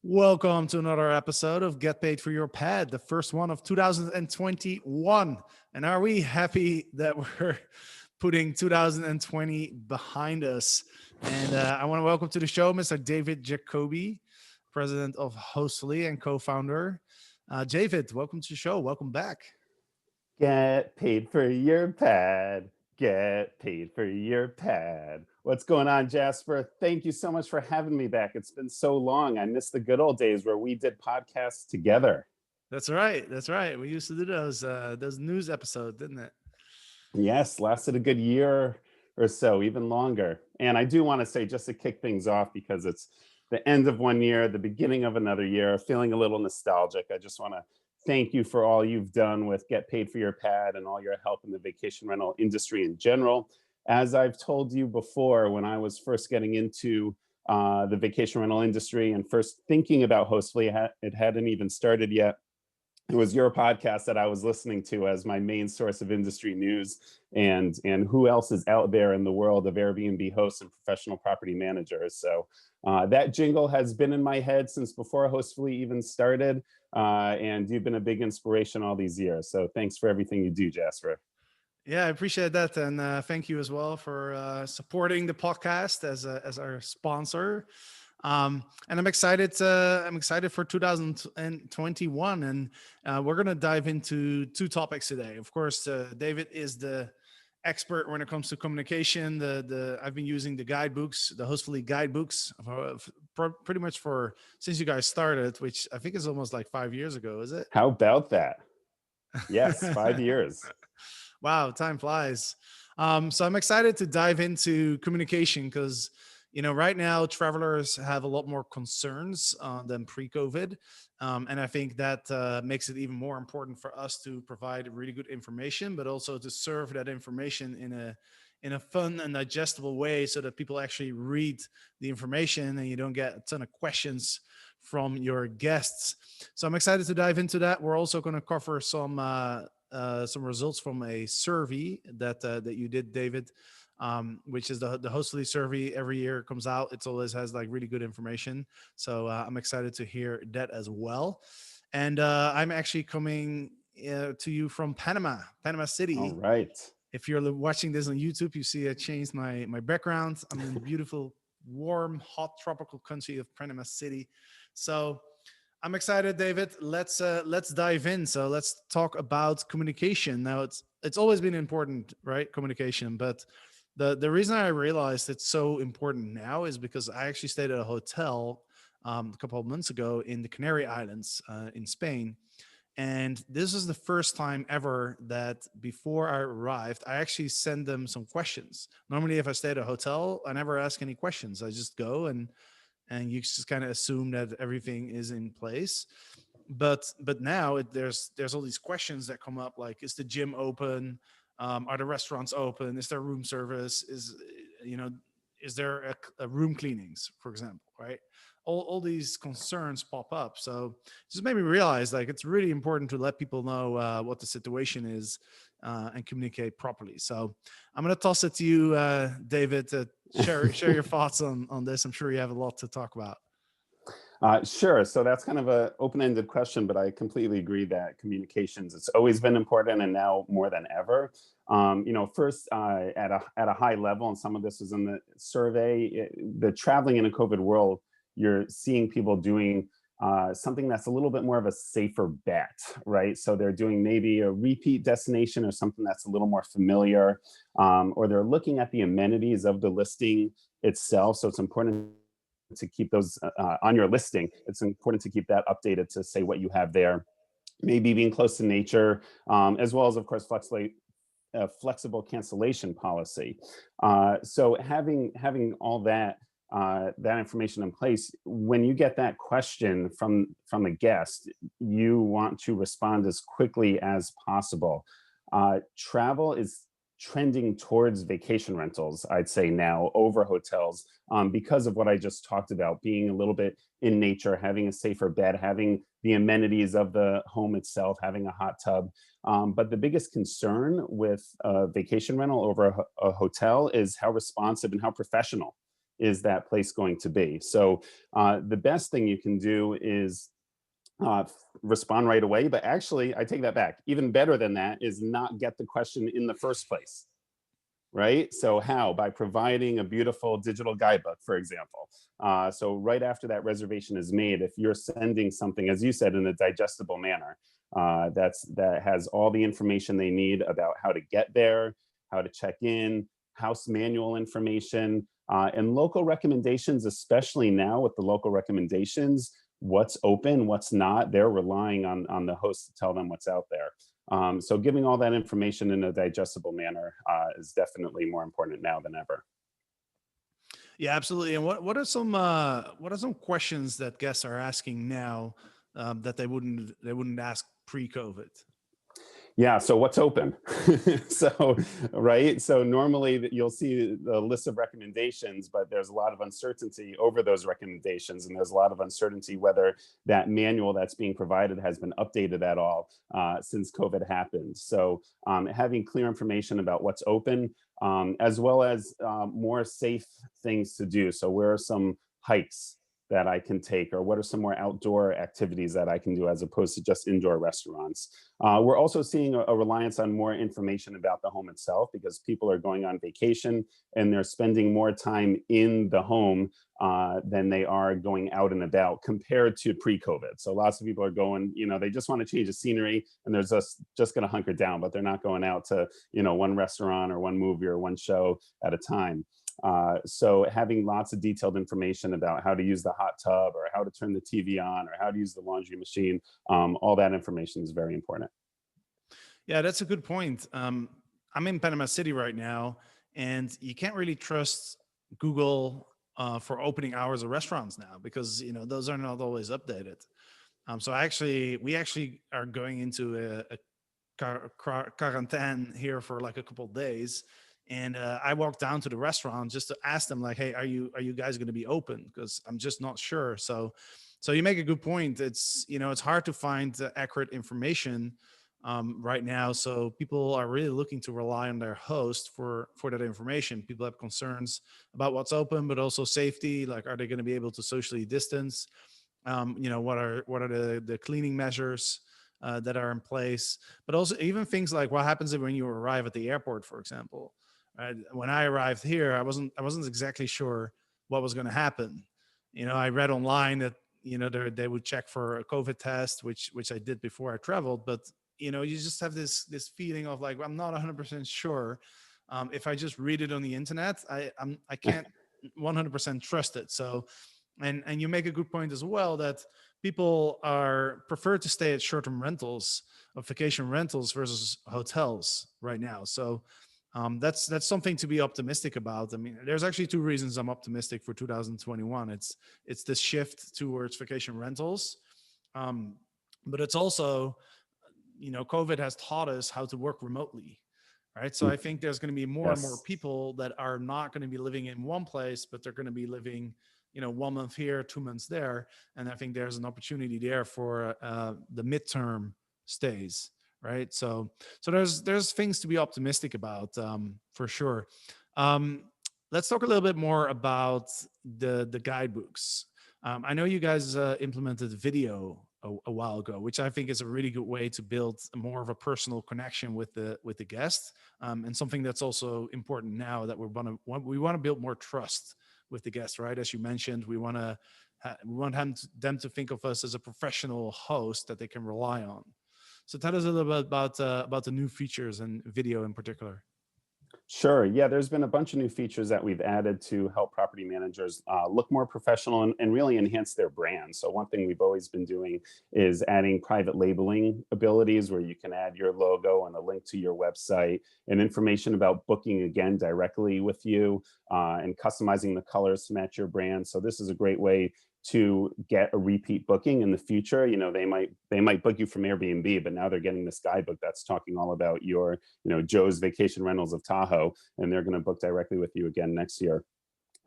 Welcome to another episode of Get Paid for Your Pad, the first one of 2021. And are we happy that we're putting 2020 behind us? And I want to welcome to the show Mr. David Jacoby, president of Hostfully and co-founder. David, welcome to the show. Welcome back. Get paid for your pad. Get paid for your pad. What's going on, Jasper? Thank you so much for having me back. It's been so long. I miss the good old days where we did podcasts together. That's right. That's right. We used to do those news episodes, didn't it? Yes, lasted a good year or so, even longer. And I do want to say, just to kick things off, because it's the end of one year, the beginning of another year, feeling a little nostalgic. I just want to thank you for all you've done with Get Paid for Your Pad and all your help in the vacation rental industry in general. As I've told you before, when I was first getting into the vacation rental industry and first thinking about Hostfully, it hadn't even started yet. It was your podcast that I was listening to as my main source of industry news and who else is out there in the world of Airbnb hosts and professional property managers. So that jingle has been in my head since before Hostfully even started. And you've been a big inspiration all these years. So thanks for everything you do, Jasper. Yeah, I appreciate that, and thank you as well for supporting the podcast as our sponsor. And I'm excited. I'm excited for 2021, and we're gonna dive into two topics today. Of course, David is the expert when it comes to communication. The I've been using the guidebooks, the Hostfully guidebooks, pretty much for since you guys started, which I think is almost like 5 years ago. Is it? How about that? Yes, 5 years. Wow, time flies. So I'm excited to dive into communication because, right now travelers have a lot more concerns than pre-COVID, and I think that makes it even more important for us to provide really good information, but also to serve that information in a fun and digestible way, so that people actually read the information and you don't get a ton of questions from your guests. So I'm excited to dive into that. We're also going to cover some results from a survey that you did, David, which is the Hostfully survey. Every year it comes out. It always has like really good information. So I'm excited to hear that as well. And I'm actually coming to you from Panama All City. right. If you're watching this on YouTube, you see I changed my background. I'm in the beautiful, warm, hot, tropical country of Panama City. So I'm excited, David. Let's dive in. So let's talk about communication. Now, it's always been important, right? Communication, but the reason I realized it's so important now is because I actually stayed at a hotel a couple of months ago in the Canary Islands in Spain. And this is the first time ever that before I arrived, I actually send them some questions. Normally, if I stay at a hotel, I never ask any questions. I just go and you just kind of assume that everything is in place. But now there's all these questions that come up, like, is the gym open? Are the restaurants open? Is there room service? You know is there a room cleanings, for example, right? All these concerns pop up. So it just made me realize, like, it's really important to let people know what the situation is and communicate properly. So I'm going to toss it to you, David, to share your thoughts on this. I'm sure you have a lot to talk about. Sure. So that's kind of an open-ended question, but I completely agree that communications, it's always been important and now more than ever. First at a high level, and some of this was in the survey, the traveling in a COVID world, you're seeing people doing something that's a little bit more of a safer bet, right? So they're doing maybe a repeat destination or something that's a little more familiar, or they're looking at the amenities of the listing itself. So it's important to keep those on your listing. It's important to keep that updated to say what you have there. Maybe being close to nature, as well as, of course, flexible cancellation policy. So having all that information in place, when you get that question from a guest, you want to respond as quickly as possible. Travel is trending towards vacation rentals, I'd say now, over hotels, because of what I just talked about, being a little bit in nature, having a safer bed, having the amenities of the home itself, having a hot tub. But the biggest concern with a vacation rental over a hotel is how responsive and how professional is that place going to be? So the best thing you can do is respond right away. But actually, I take that back. Even better than that is not get the question in the first place, right? So how? By providing a beautiful digital guidebook, for example. So right after that reservation is made, if you're sending something, as you said, in a digestible manner, that has all the information they need about how to get there, how to check in, house manual information, and local recommendations, especially now with the local recommendations, what's open, what's not. They're relying on the host to tell them what's out there. So giving all that information in a digestible manner is definitely more important now than ever. Yeah, absolutely. And what are some questions that guests are asking now that they wouldn't ask pre-COVID? Yeah, so what's open? So, right? So normally you'll see the list of recommendations, but there's a lot of uncertainty over those recommendations. And there's a lot of uncertainty whether that manual that's being provided has been updated at all since COVID happened. So having clear information about what's open, as well as more safe things to do. So where are some hikes that I can take, or what are some more outdoor activities that I can do as opposed to just indoor restaurants? We're also seeing a reliance on more information about the home itself, because people are going on vacation and they're spending more time in the home than they are going out and about compared to pre-COVID. So lots of people are going, they just want to change the scenery and they're just going to hunker down, but they're not going out to, one restaurant or one movie or one show at a time. So having lots of detailed information about how to use the hot tub or how to turn the TV on or how to use the laundry machine, all that information is very important. Yeah, that's a good point. I'm in Panama City right now, and you can't really trust Google for opening hours of restaurants now, because those are not always updated. So we actually are going into a quarantine here for like a couple of days, and I walked down to the restaurant just to ask them, like, hey, are you guys going to be open? Because I'm just not sure. So you make a good point. It's hard to find accurate information right now. So people are really looking to rely on their host for that information. People have concerns about what's open, but also safety. Like, are they going to be able to socially distance? What are the cleaning measures that are in place? But also even things like what happens when you arrive at the airport, for example. When I arrived here, I wasn't exactly sure what was going to happen. I read online that they would check for a COVID test, which I did before I traveled, but you just have this feeling of like, I'm not 100% sure. If I just read it on the internet, I can't 100% trust it. So, and you make a good point as well that people prefer to stay at short-term rentals or vacation rentals versus hotels right now. So that's something to be optimistic about. I mean, there's actually two reasons I'm optimistic for 2021. It's this shift towards vacation rentals, but it's also COVID has taught us how to work remotely, right? So I think there's going to be more and more Yes. people that are not going to be living in one place, but they're going to be living 1 month here, 2 months there. And I think there's an opportunity there for the midterm stays, right? So there's things to be optimistic about, for sure. Um, let's talk a little bit more about the guidebooks. I know you guys implemented video a while ago, which I think is a really good way to build more of a personal connection with the guest, and something that's also important now that we want to build more trust with the guest, right? As you mentioned, we want them to think of us as a professional host that they can rely on. So tell us a little bit about the new features and video in particular. Sure. Yeah, there's been a bunch of new features that we've added to help property managers look more professional and really enhance their brand. So one thing we've always been doing is adding private labeling abilities where you can add your logo and a link to your website and information about booking again directly with you, and customizing the colors to match your brand. So this is a great way to get a repeat booking in the future. They might book you from Airbnb, but now they're getting this guidebook that's talking all about your, Joe's Vacation Rentals of Tahoe, and they're going to book directly with you again next year.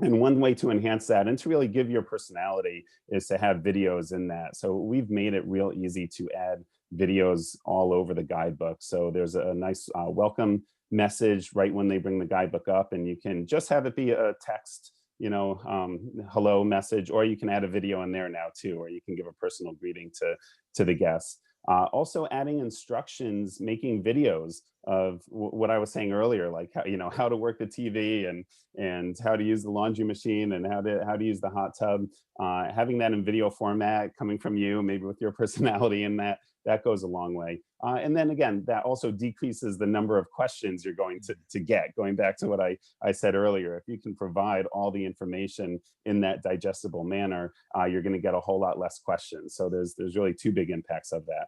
And one way to enhance that and to really give your personality is to have videos in that. So we've made it real easy to add videos all over the guidebook. So there's a nice welcome message right when they bring the guidebook up, and you can just have it be a text hello message, or you can add a video in there now too, or you can give a personal greeting to the guests. Also adding instructions, making videos of what I was saying earlier, like how to work the TV, and how to use the laundry machine, and how to use the hot tub. Having that in video format coming from you, maybe with your personality in that goes a long way. And then again, that also decreases the number of questions you're going to get. Going back to what I said earlier, if you can provide all the information in that digestible manner, you're going to get a whole lot less questions. So there's really two big impacts of that.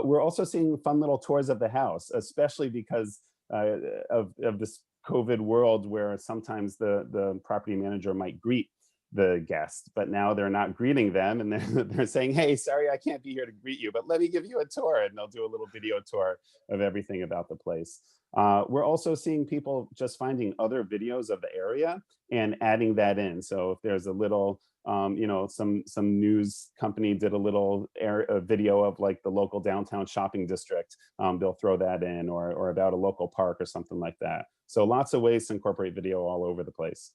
We're also seeing fun little tours of the house, especially because of this COVID world, where sometimes the property manager might greet the guest, but now they're not greeting them, and they're saying, "Hey, sorry, I can't be here to greet you, but let me give you a tour," and they'll do a little video tour of everything about the place. We're also seeing people just finding other videos of the area and adding that in. So if there's a little, some news company did a little a video of like the local downtown shopping district, they'll throw that in, or about a local park or something like that. So lots of ways to incorporate video all over the place.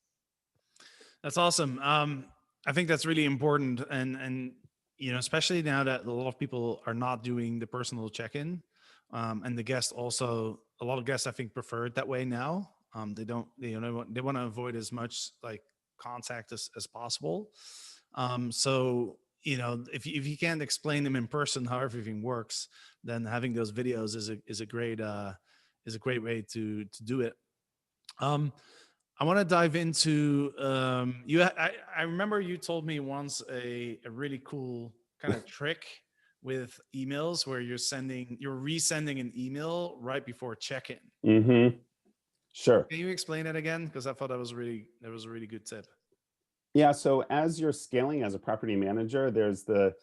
That's awesome. I think that's really important, and especially now that a lot of people are not doing the personal check-in, and the guests also, a lot of guests I think prefer it that way now. They don't, they want to avoid as much like contact as possible. So if you can't explain them in person how everything works, then having those videos is a great way to do it. I want to dive into you. I remember you told me once a really cool kind of trick with emails where you're resending an email right before check-in. Mm-hmm. Sure. Can you explain that again? Because I thought that was a really good tip. Yeah. So as you're scaling as a property manager, there's the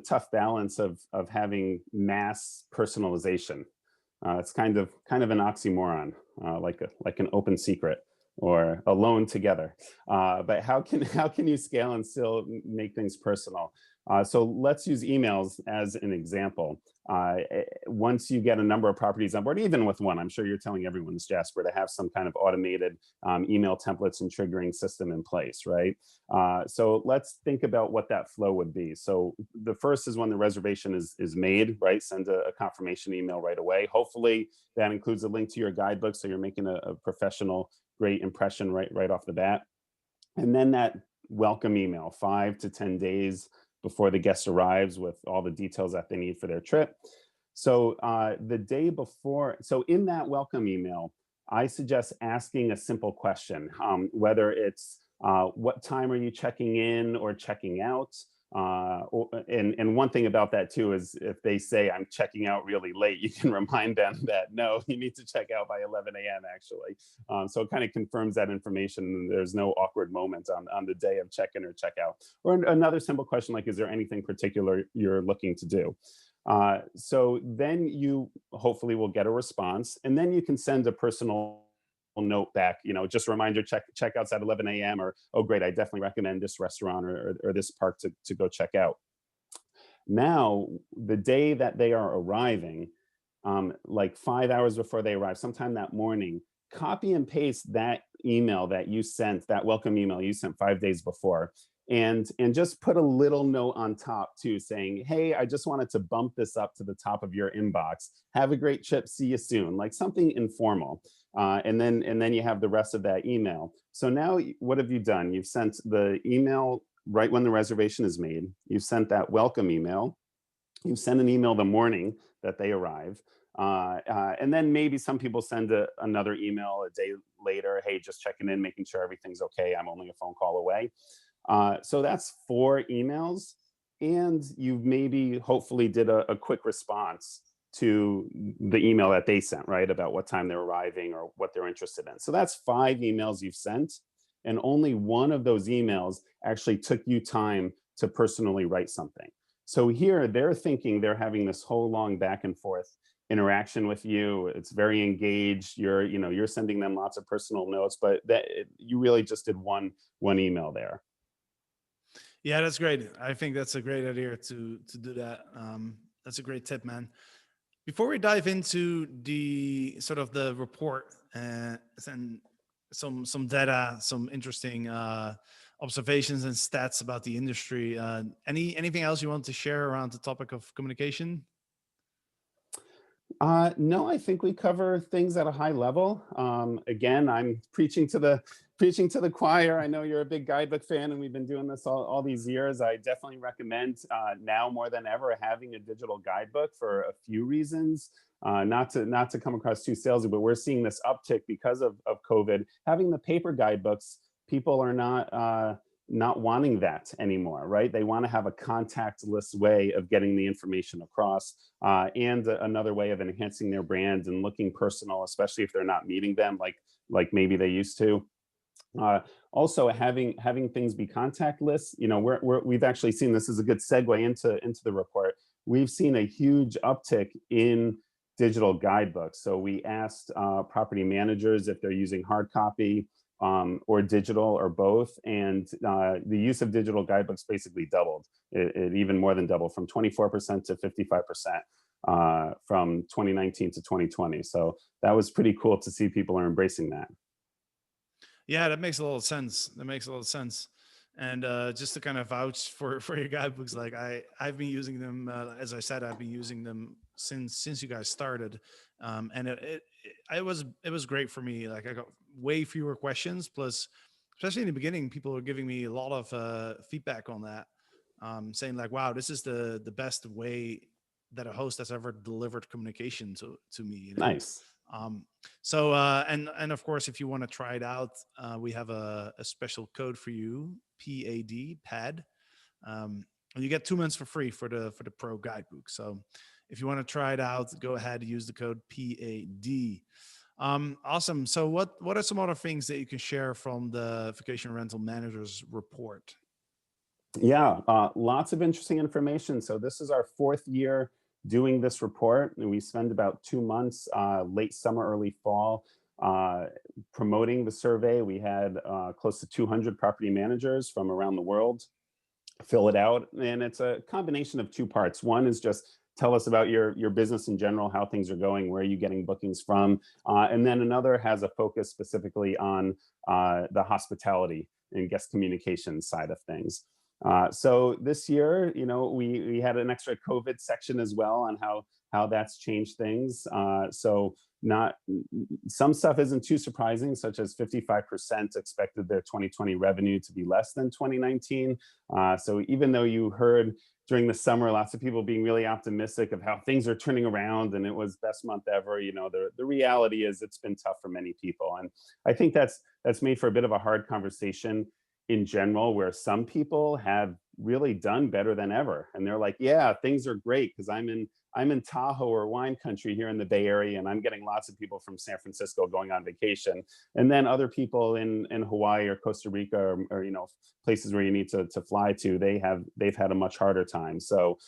tough balance of having mass personalization. It's kind of an oxymoron, like an open secret or alone together. But how can you scale and still make things personal? So let's use emails as an example. Once you get a number of properties on board, even with one, I'm sure you're telling everyone this, Jasper, to have some kind of automated email templates and triggering system in place, right? So let's think about what that flow would be. So the first is when the reservation is made, right? Send a confirmation email right away. Hopefully that includes a link to your guidebook, so you're making a professional, great impression right off the bat. And then that welcome email 5 to 10 days before the guest arrives, with all the details that they need for their trip. So the day before, so in that welcome email, I suggest asking a simple question, whether it's what time are you checking in or checking out? And one thing about that too is, if they say I'm checking out really late, you can remind them that no, you need to check out by 11 a.m. actually. So it kind of confirms that information. There's no awkward moment on the day of check-in or check-out. Or another simple question like, is there anything particular you're looking to do? So then you hopefully will get a response, and then you can send a personal note back, just a reminder, checkouts at 11 a.m. or, oh great, I definitely recommend this restaurant or this park to go check out. Now, the day that they are arriving, like 5 hours before they arrive, sometime that morning, copy and paste that email that you sent, that welcome email you sent 5 days before, and just put a little note on top too, saying, hey, I just wanted to bump this up to the top of your inbox. Have a great trip. See you soon. Like something informal. And then you have the rest of that email. So now what have you done? You've sent the email right when the reservation is made. You've sent that welcome email. You send an email the morning that they arrive. And then maybe some people send another email a day later. Hey, just checking in, making sure everything's okay. I'm only a phone call away. So that's 4 emails. And you've maybe hopefully did a quick response to the email that they sent, right? About what time they're arriving or what they're interested in. So that's 5 emails you've sent. And only one of those emails actually took you time to personally write something. So here they're thinking they're having this whole long back and forth interaction with you. It's very engaged. You're sending them lots of personal notes, but you really just did one email there. Yeah, that's great. I think that's a great idea to do that. That's a great tip, man. Before we dive into the sort of the report and some data, some interesting observations and stats about the industry. Anything else you want to share around the topic of communication? No, I think we cover things at a high level. Again, I'm preaching to the choir. I know you're a big guidebook fan, and we've been doing this all these years. I definitely recommend now more than ever having a digital guidebook for a few reasons. Not to come across too salesy, but we're seeing this uptick because of COVID. Having the paper guidebooks, people are not wanting that anymore, right? They want to have a contactless way of getting the information across, and another way of enhancing their brand and looking personal, especially if they're not meeting them like maybe they used to. Uh, Also, having things be contactless, we've actually seen, this is a good segue into the report. We've seen a huge uptick in digital guidebooks. So we asked property managers if they're using hard copy, or digital, or both, and the use of digital guidebooks basically doubled. It even more than doubled, from 24% to 55%, from 2019 to 2020. So that was pretty cool to see people are embracing that. Yeah, that makes a lot of sense. That makes a lot of sense. And just to kind of vouch for your guidebooks, like I've been using them. As I said, I've been using them since you guys started, and it was great for me. Like I got way fewer questions. Plus, especially in the beginning, people were giving me a lot of feedback on that, saying like, "Wow, this is the best way that a host has ever delivered communication to me." Nice. Um, and of course, if you want to try it out, we have a special code for you, PAD. And you get 2 months for free for the Pro Guidebook. So if you want to try it out, go ahead and use the code PAD. Awesome. So what are some other things that you can share from the Vacation Rental Managers report? Yeah, lots of interesting information. So this is our fourth year doing this report, and we spend about 2 months, late summer, early fall, uh, promoting the survey. We had close to 200 property managers from around the world fill it out, and it's a combination of two parts. One is just tell us about your business in general, how things are going, where are you getting bookings from, and then another has a focus specifically on the hospitality and guest communication side of things. So this year, we had an extra COVID section as well on how that's changed things. So not some stuff isn't too surprising, such as 55% expected their 2020 revenue to be less than 2019. So even though you heard during the summer lots of people being really optimistic of how things are turning around and it was best month ever, the reality is it's been tough for many people. And I think that's made for a bit of a hard conversation in general, where some people have really done better than ever, and they're like, yeah, things are great because I'm in Tahoe or wine country here in the Bay Area, and I'm getting lots of people from San Francisco going on vacation. And then other people in Hawaii or Costa Rica, or places where you need to fly to, they've had a much harder time. So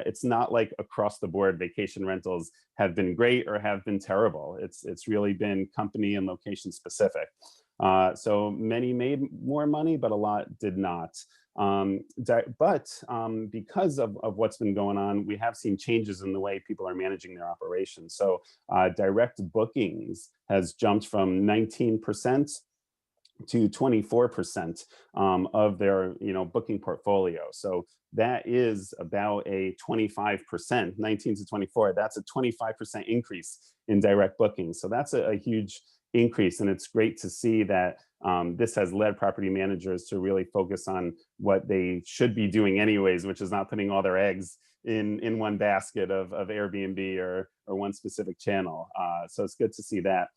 it's not like across the board vacation rentals have been great or have been terrible. It's really been company and location specific. So many made more money, but a lot did not. But because of what's been going on, we have seen changes in the way people are managing their operations. So direct bookings has jumped from 19% to 24%, of their booking portfolio. So that is about a 25%, 19 to 24. That's a 25% increase in direct bookings. So that's a huge increase, and it's great to see that this has led property managers to really focus on what they should be doing anyways, which is not putting all their eggs in one basket of Airbnb or one specific channel. So it's good to see that.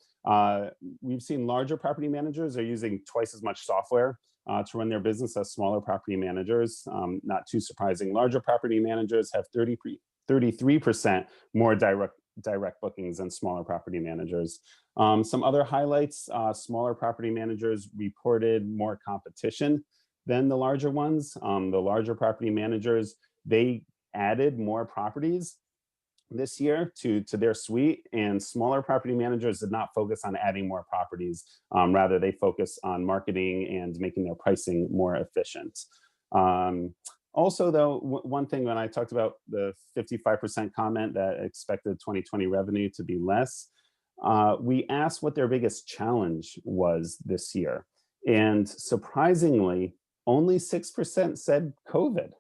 We've seen larger property managers are using twice as much software to run their business as smaller property managers. Not too surprising. Larger property managers have 33% more direct bookings than smaller property managers. Some other highlights: smaller property managers reported more competition than the larger ones. The larger property managers, they added more properties this year to their suite, and smaller property managers did not focus on adding more properties. Rather, they focus on marketing and making their pricing more efficient. Also, though, one thing, when I talked about the 55% comment that expected 2020 revenue to be less, we asked what their biggest challenge was this year. And surprisingly, only 6% said COVID.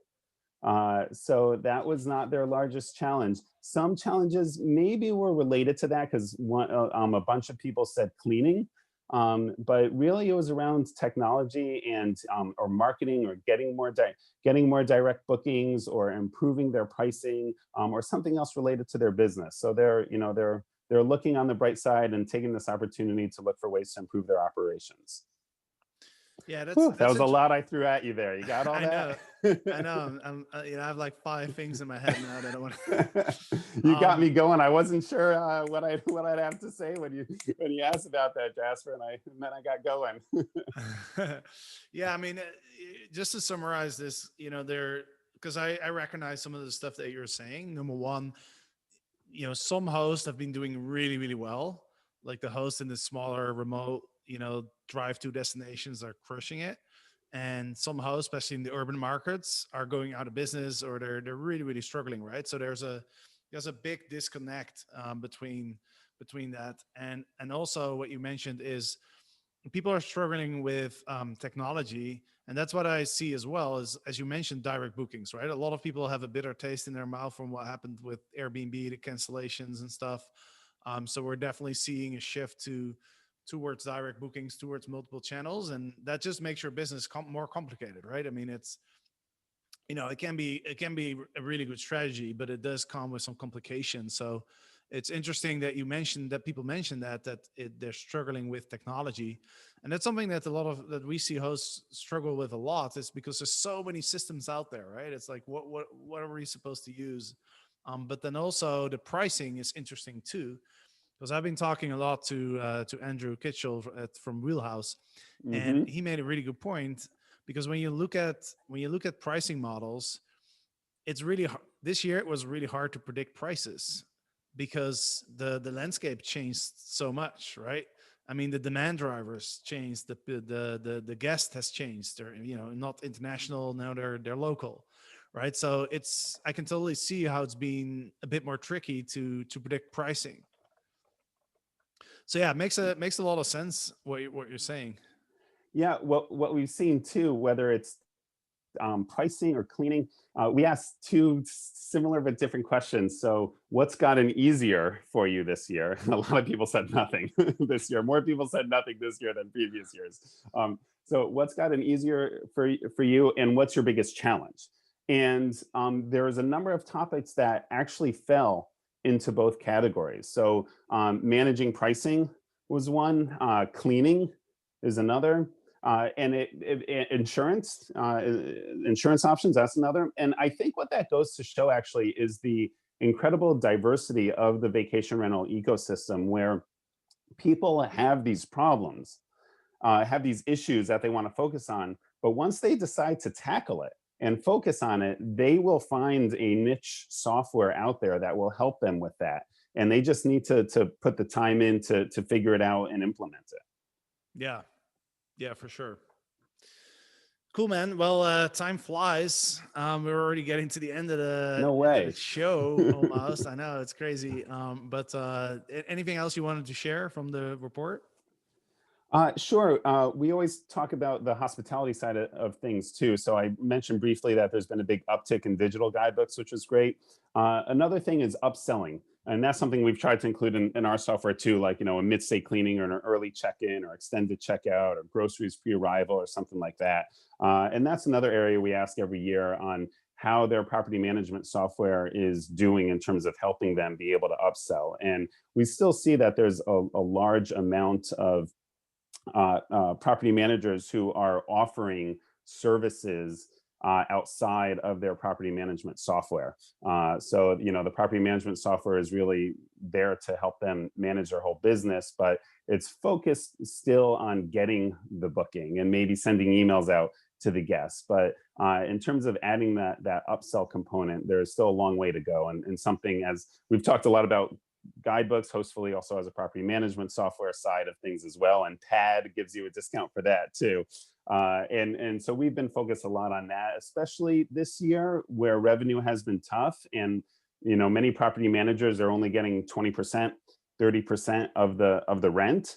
So that was not their largest challenge. Some challenges maybe were related to that because a bunch of people said cleaning, but really it was around technology and or marketing or getting more direct bookings or improving their pricing or something else related to their business. So they're looking on the bright side and taking this opportunity to look for ways to improve their operations. Yeah, Whew, that that's was a lot I threw at you there. You got all I know. that? I know. I have like 5 things in my head now that I want You got um me going. I wasn't sure what I'd have to say when you asked about that, Jasper, and then I got going. yeah, I mean, just to summarize this, there, because I recognize some of the stuff that you're saying. Number one, some hosts have been doing really, really well. Like the hosts in the smaller, remote, drive-to destinations are crushing it. And some hosts, especially in the urban markets, are going out of business or they're really, really struggling, right? So there's a big disconnect between that. And also what you mentioned is people are struggling with technology, and that's what I see as well. As you mentioned, direct bookings, right? A lot of people have a bitter taste in their mouth from what happened with Airbnb, the cancellations and stuff. So we're definitely seeing a shift towards direct bookings, towards multiple channels, and that just makes your business more complicated, right? I mean, it can be a really good strategy, but it does come with some complications. So it's interesting that people mentioned they're struggling with technology, and that's something that that we see hosts struggle with a lot. Is because there's so many systems out there, right? It's like what are we supposed to use? But then also the pricing is interesting too, because I've been talking a lot to Andrew Kitchell from Wheelhouse, and Hmm. he made a really good point. Because when you look at pricing models, it's really this year it was really hard to predict prices because the landscape changed so much, right? I mean, the demand drivers changed, the guest has changed. They're not international now; they're local, right? So I can totally see how it's been a bit more tricky to predict pricing. So yeah, it makes a lot of sense what you're saying. Yeah, what we've seen too, whether it's pricing or cleaning, we asked two similar but different questions. So, what's gotten easier for you this year? A lot of people said nothing this year. More people said nothing this year than previous years. So, what's gotten easier for you, and what's your biggest challenge? And there's a number of topics that actually fell into both categories. So, managing pricing was one, cleaning is another, insurance, insurance options, that's another. And I think what that goes to show actually is the incredible diversity of the vacation rental ecosystem, where people have these problems, have these issues that they want to focus on. But once they decide to tackle it and focus on it, they will find a niche software out there that will help them with that. And they just need to put the time in to figure it out and implement it. Yeah, yeah, for sure. Cool, man. Well, time flies. We're already getting to the end of the No end of the way. show almost. I know it's crazy. But anything else you wanted to share from the report? Sure. We always talk about the hospitality side of things too. So I mentioned briefly that there's been a big uptick in digital guidebooks, which is great. Another thing is upselling. And that's something we've tried to include in our software too, like, a mid-stay cleaning or an early check-in or extended checkout or groceries pre-arrival or something like that. And that's another area we ask every year on how their property management software is doing in terms of helping them be able to upsell. And we still see that there's a large amount of property managers who are offering services outside of their property management software. So, the property management software is really there to help them manage their whole business, but it's focused still on getting the booking and maybe sending emails out to the guests. But in terms of adding that upsell component, there's still a long way to go. And something, as we've talked a lot about guidebooks, Hostfully also has a property management software side of things as well, and Pad gives you a discount for that too. And so we've been focused a lot on that, especially this year where revenue has been tough, and many property managers are only getting 20% 30% of the rent.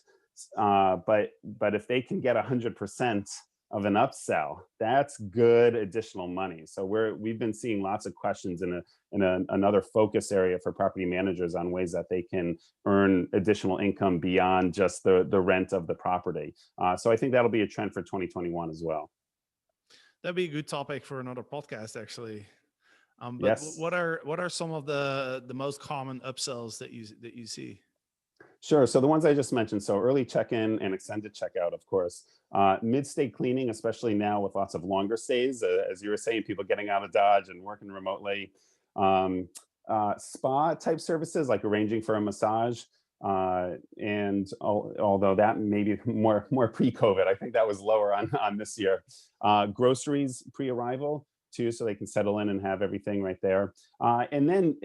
But if they can get 100% of an upsell, that's good additional money. So we've been seeing lots of questions another focus area for property managers on ways that they can earn additional income beyond just the rent of the property. So I think that'll be a trend for 2021 as well. That'd be a good topic for another podcast, actually. But Yes. what are some of the most common upsells that you see? Sure. So the ones I just mentioned, so early check-in and extended checkout, of course. Mid-stay cleaning, especially now with lots of longer stays, as you were saying, people getting out of Dodge and working remotely. Um, Spa type services like arranging for a massage. Although that may be more pre-COVID, I think that was lower on this year. Groceries pre-arrival too, so they can settle in and have everything right there. And then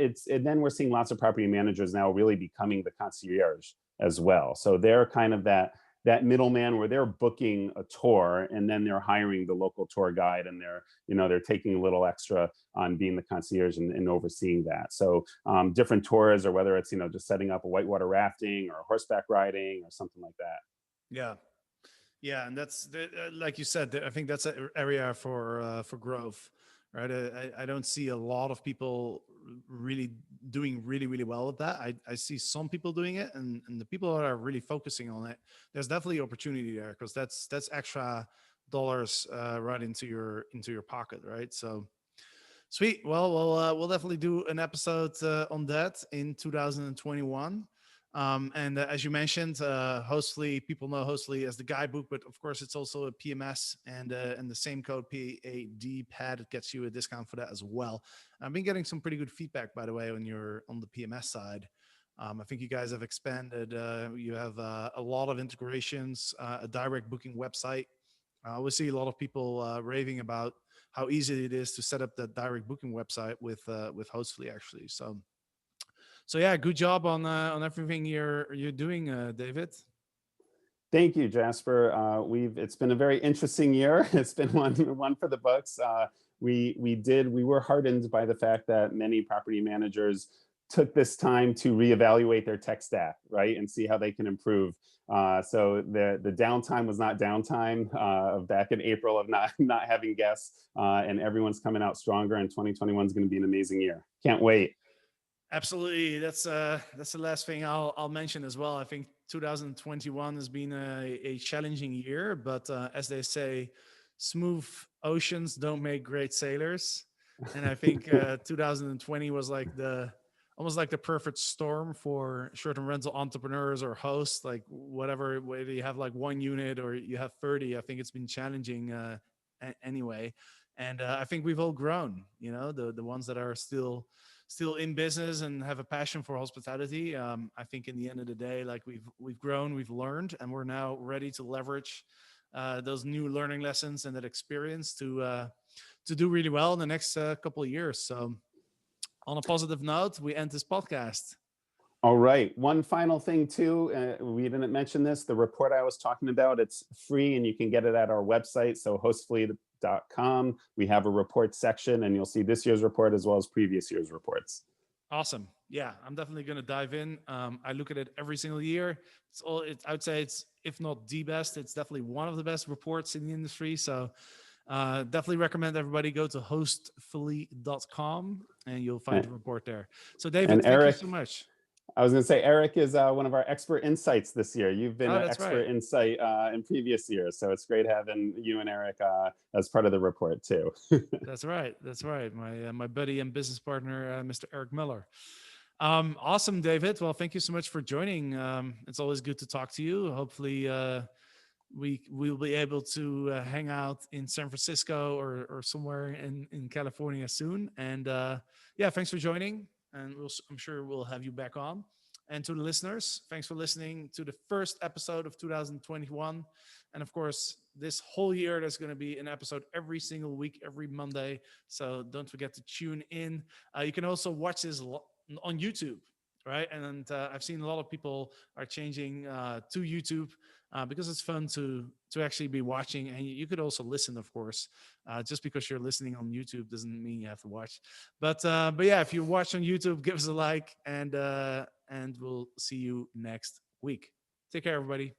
we're seeing lots of property managers now really becoming the concierge as well. So they're kind of that middleman where they're booking a tour and then they're hiring the local tour guide, and they're taking a little extra on being the concierge and overseeing that. So different tours, or whether it's just setting up a whitewater rafting or horseback riding or something like that. Yeah. Yeah, and like you said, I think that's an area for growth, right? I don't see a lot of people really doing really well with that. I see some people doing it, and the people that are really focusing on it, there's definitely opportunity there, because that's extra dollars right into your pocket, right? So sweet. Well, we'll definitely do an episode on that in 2021. And as you mentioned, Hostfully, people know Hostfully as the guidebook, but of course it's also a PMS, and the same code PAD gets you a discount for that as well. I've been getting some pretty good feedback, by the way, on the PMS side. I think you guys have expanded. You have a lot of integrations, a direct booking website. We see a lot of people raving about how easy it is to set up that direct booking website with Hostfully, actually. So yeah, good job on everything you're doing, David. Thank you, Jasper. It's been a very interesting year. It's been one for the books. We were heartened by the fact that many property managers took this time to reevaluate their tech stack, right, and see how they can improve. So the downtime was not downtime back in April of not having guests, and everyone's coming out stronger. And 2021 is going to be an amazing year. Can't wait. Absolutely. That's the last thing I'll mention as well. I think 2021 has been a challenging year, but as they say, smooth oceans don't make great sailors. And I think 2020 was almost like the perfect storm for short-term rental entrepreneurs or hosts, like whether you have like one unit or you have 30. I think it's been challenging anyway. And I think we've all grown, the ones that are still in business and have a passion for hospitality. I think in the end of the day, like we've grown, we've learned, and we're now ready to leverage those new learning lessons and that experience to do really well in the next couple of years. So on a positive note, we end this podcast. All right. One final thing too, we didn't mention this, the report I was talking about, it's free and you can get it at our website. So hostfully.com, we have a report section, and you'll see this year's report as well as previous year's reports. Awesome. Yeah, I'm definitely going to dive in. I look at it every single year. I would say it's, if not the best, it's definitely one of the best reports in the industry. So definitely recommend everybody go to hostfully.com and you'll find the report there. So David, And thank you Eric, so much. I was going to say, Eric is one of our expert insights this year. You've been Oh, an that's expert right. insight in previous years. So it's great having you and Eric as part of the report too. That's right. That's right. My buddy and business partner, Mr. Eric Miller. Awesome, David. Well, thank you so much for joining. It's always good to talk to you. Hopefully, we'll be able to hang out in San Francisco or somewhere in California soon. And yeah, thanks for joining. And I'm sure we'll have you back on. And to the listeners, thanks for listening to the first episode of 2021. And of course, this whole year, there's going to be an episode every single week, every Monday. So don't forget to tune in. You can also watch this on YouTube, right? And I've seen a lot of people are changing to YouTube because it's fun to actually be watching. And you could also listen, of course. Just because you're listening on YouTube doesn't mean you have to watch. But yeah, if you watch on YouTube, give us a like, and and we'll see you next week. Take care, everybody.